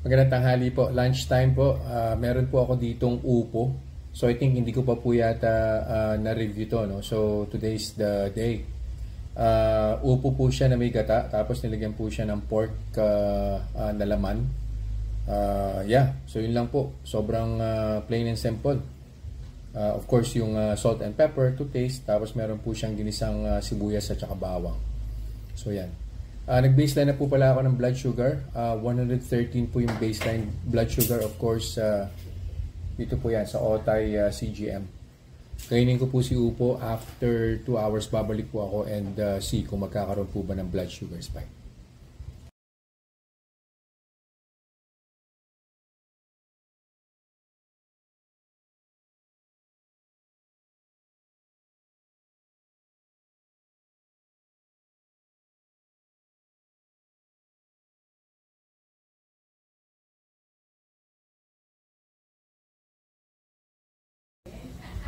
Magandang tanghali po. Lunchtime po. Meron po ako ditong upo. So I think hindi ko pa po yata na-review to. No? So today's the day. Upo po siya na may gata. Tapos nilagyan po siya ng pork na laman. Yeah. So yun lang po. Sobrang plain and simple. Of course yung salt and pepper to taste. Tapos meron po siyang ginisang sibuyas at saka bawang. So yan. Nag-baseline na po pala ako ng blood sugar. 113 po yung baseline blood sugar. Of course, dito po yan sa Otay CGM. Kainin ko po si Upo. After 2 hours, babalik po ako and see kung magkakaroon po ba ng blood sugar spike.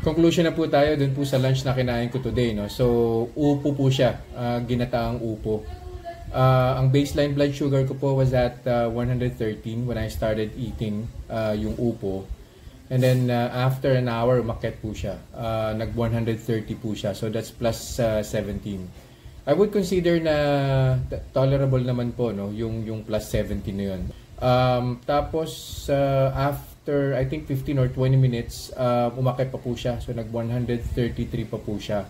Conclusion na po tayo dun po sa lunch na kinain ko today. No? So, upo po siya. Ginataang upo. Ang baseline blood sugar ko po was at 113 when I started eating yung upo. And then, after an hour, umakyat po siya. Nag-130 po siya. So, that's plus 17. I would consider na tolerable naman po, no? Yung plus 17 na yun. Tapos, after I think 15 or 20 minutes, umakyat pa po siya. So nag-133 pa po siya.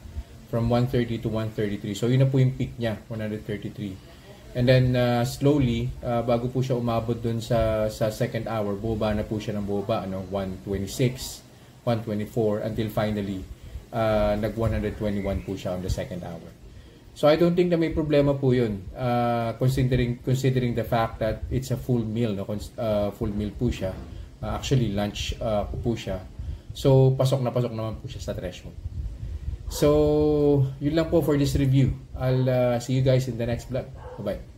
From 130 to 133. So yun na po yung peak niya, 133. And then slowly, bago po siya umabot dun sa second hour, bumaba na po siya ng bumaba, 126, 124, until finally, nag-121 po siya on the second hour. So I don't think na may problema po yun, considering the fact that it's a full meal, no? Full meal po siya. Actually, lunch po siya. So, pasok naman po siya sa threshold. So, yun lang po for this review. I'll see you guys in the next vlog. Bye-bye.